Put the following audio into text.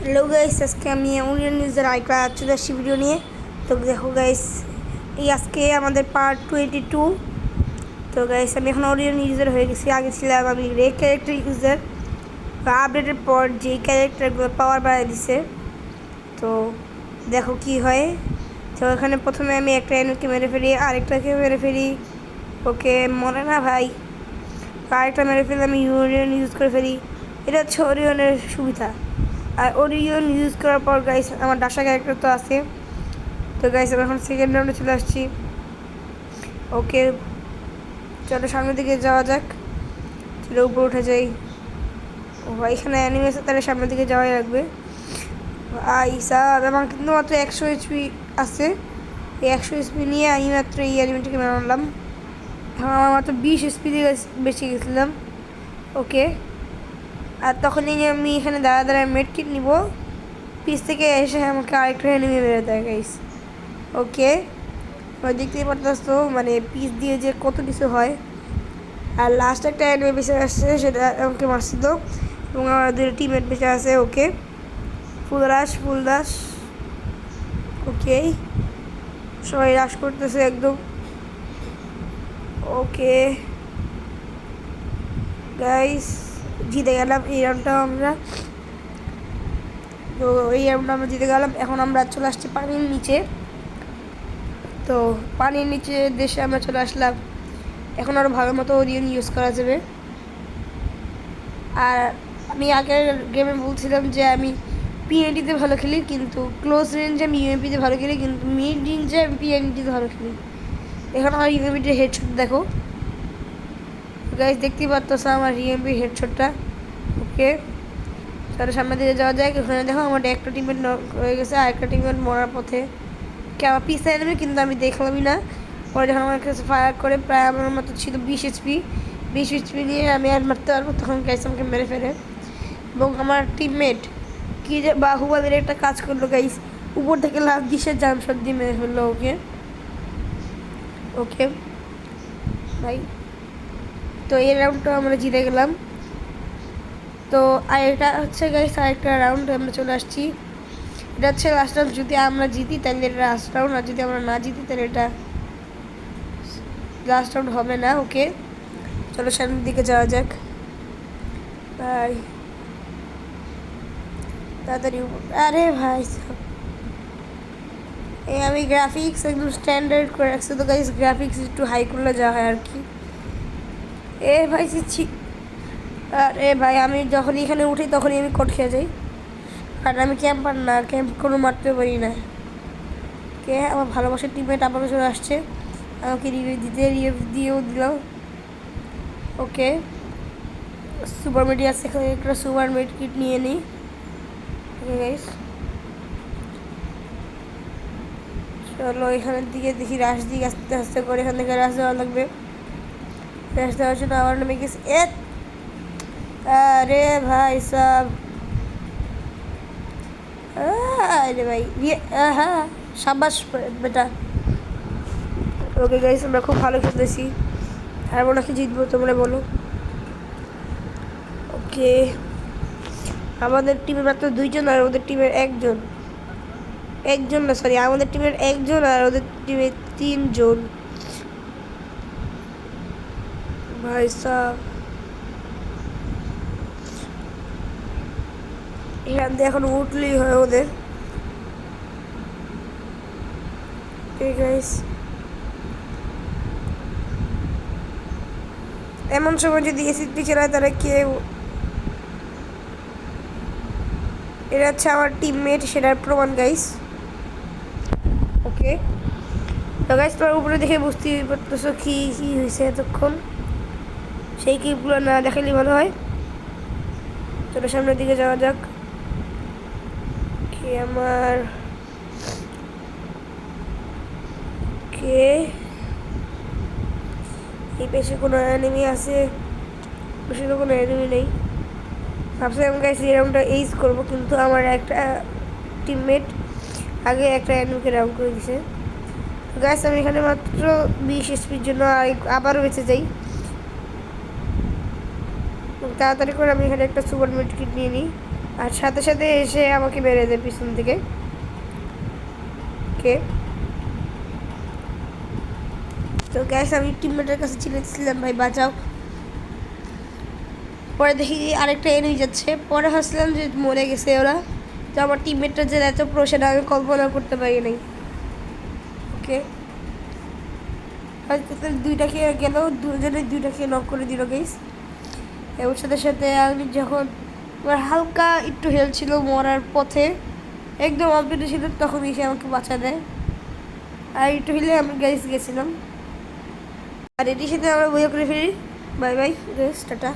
Hello guys, আজকে আমি union নিউজের আরেকটা চলে আসছি ভিডিও নিয়ে। তো দেখো গাইস, এই আজকে আমাদের পার্ট 22। তো গাইস, আমি এখন অরিয়ন ইউজার হয়ে গেছি। আগে ছিলাম আমি রে ক্যারেক্টার ইউজার। আপডেটের পর যেই ক্যারেক্টারগুলো পাওয়ার বাড়ায় দিছে, তো দেখো কি হয়। তো এখানে প্রথমে আমি একটা এনিমিকে মেরে ফেলি, আরেকটাকে মেরে ফেলি। ওকে, মরে না ভাই। আরেকটা মেরে ফেলে আমি ইউনিয়ন ইউজ করে ফেলি। এটা হচ্ছে অরিয়নের সুবিধা। আর ওরিয়ন ইউজ করার পর গাইস আমার ডাসা ক্যারেক্টার তো আছে। তো গাইস আমি এখন সেকেন্ড রাউন্ডে চলে আসছি। ওকে, চলো সামনের দিকে যাওয়া যাক। চলো উপরে উঠে যাই। ও ভাই, এখানে অ্যানিমে আছে, তাহলে সামনের দিকে যাওয়াই লাগবে। আমার কিন্তু মাত্র 100 HP আছে। এই 100 HP নিয়ে আমি মাত্র এই অ্যানিমেটাকে মারলাম। এখন আমার মাত্র 20 SP দিয়ে বেঁচে গেছিলাম। ওকে, আর তখনই আমি এখানে দাঁড়া মেড কিট নিব। পিস থেকে এসে আমাকে আরেকটা এনিমি মেরে দেয় গাইস। ওকে, দেখতেই পারতেছো মানে পিস দিয়ে যে কত কিছু হয়। আর লাস্ট একটা এনিমি বেঁচে আসছে, সেটা আমাকে মারছিল। এবং আমার দুটো টিমমেট বেঁচে আছে। ওকে, ফুল দাস। ওকে, সবাই রাশ করতেছে একদম। ওকে গাইস, জিতে গেলাম এই রাউন্ডটাও আমরা। তো এই রাউন্ডটা আমরা জিতে গেলাম। এখন আমরা চলে আসছি পানির নিচে। তো পানির নিচে দেশে আমরা চলে আসলাম। এখন আরও ভালো মতো ওরিয়ন ইউজ করা যাবে। আর আমি আগের গেমে বলছিলাম যে আমি পিএনটিতে ভালো খেলি, কিন্তু ক্লোজ রেঞ্জে আমি ইউএমপিতে ভালো খেলি, কিন্তু মিড রেঞ্জে আমি পিএনটিতে ভালো খেলি। এখন আমার ইউএমপিতে হেডশট দেখো গাইস, দেখতেই পাচ্ছ আমার ইউএমপি হেডশটটা। ওকে, তাহলে সামনের দিকে যাওয়া যায়। ওখানে দেখো আমার একটা টিমমেট হয়ে গেছে, আর একটা টিমমেট মরার পথে। কে আমার পিছিয়ে নেবে, কিন্তু আমি দেখলামই না। পরে যখন আমার কাছে ফায়ার করে, প্রায় আমার মতো ছিল 20 HP নিয়ে আমি আর মারতে পারবো, তখন গাইস আমাকে মেরে ফেলে। এবং আমার টিমমেট কি যে বাহুবালির একটা কাজ করলো গাইস, উপর থেকে লাফ দিয়ে জাম শট দিয়ে মেরে ফেললো ওকে। ওকে ভাই, তো এই রাউন্ডটা আমরা জিতে গেলাম। তো আর এটা হচ্ছে গাইস আরেকটা রাউন্ড আমরা চলে আসছি। এটা হচ্ছে লাস্ট রাউন্ড। যদি আমরা জিতি তাহলে এটা লাস্ট রাউন্ড, আর যদি আমরা না জিতি তাহলে এটা লাস্ট রাউন্ড হবে না। ওকে, চলো সামনের দিকে যাওয়া যাক ভাই, তাড়াতাড়ি। আরে ভাই, এই আমি গ্রাফিক্স একদম স্ট্যান্ডার্ড করে রাখছি। তো গাইস গ্রাফিক্স একটু হাই করলে যা হয় আর কি। এ ভাই ছি, আরে ভাই আমি যখন এখানে উঠি তখনই আমি কোড খেয়ে যাই। কারণ আমি ক্যাম্পার না, ক্যাম্প কোনো মারতে পারি না। কে আমার ভালোবাসার টিমমেট আবারও চলে আসছে, আমাকে রিভিউ দিয়েও দিলাম। ওকে, সুপার মেডি আছে, একটা সুপার মেড কিট নিয়ে নিই। ওকে গাইস, চলো এখানের দিকে দেখি রাশ দিকে আস্তে আস্তে করে এখান থেকে রাশ দেওয়া লাগবে। রাশ দেওয়ার জন্য আমার নামে গেছে আরে ভাই সব, আরে ভাই হ্যাঁ, সাবাস বেটা। ওকে গাইস, আমরা খুব ভালো খেলতেছি। আর মনে কি জিতবো তোমরা বলো? ওকে, আমাদের টিমের মাত্র 2জন, আর ওদের টিমের একজন না, সরি, আমাদের টিমের 1জন আর ওদের টিমের 3জন। ভাই সাহ, এখান দিয়ে এখন উঠলেই হয় ওদের। ঠিক আছে, এমন সময় যদি এসিপি চালায় তারা কেউ, এটা হচ্ছে আমার টিমমেট, সেটার প্রমাণ গাইস। ওকে, তো গাইস তোমার উপরে দেখে বুঝতেই পারতেছো কি কি হয়েছে এতক্ষণ। সেই ক্লিপগুলো না দেখালেই ভালো হয়। চলো সামনের দিকে যাওয়া যাক। কি আমার কে এই পেশে কোনো এনিমি আছে? পেশে তো কোনো এনিমি নেই। ভাবছিলাম গাইস এই রাউন্ডটা এইজ করবো, কিন্তু আমার একটা টিমমেট আগে একটা এনিমিকে রাউন্ড করে দিছে। গাইস আমি এখানে মাত্র 20 SPর জন্য আবারও বেঁচে যাই। তাড়াতাড়ি করে আমি এখানে একটা সুপার মেড কিট নিয়ে নিই। আর সাথে সাথে এসে আমাকে মেরে দেয় পিছন থেকে। কে তো গ্যাস আমি টিমমেটের কাছে চিল্লাচ্ছিলাম ভাই বাঁচাও। পরে দেখি আরেকটা এনিমি যাচ্ছে, পরে ভাবছিলাম যে মরে গেছে ওরা। তো আমার টিমমেটটা যে এত প্রো সেটা আমি কল্পনা করতে পারি নাই। ওকে হয়তো দুইটাকে গেল, দুজনে দুইটাকে নক করে দিল গাইস। এবং সাথে সাথে আমি যখন আমার হালকা একটু হেল্প ছিল মরার পথে, একদম অল্পটা ছিল, তখন এসে আমাকে বাঁচা দেয়। আর একটু হলে আমি গাইস গেছিলাম। আর এটির সাথে আমরা বইয়া করে ফেলি। Bye bye guys, tata.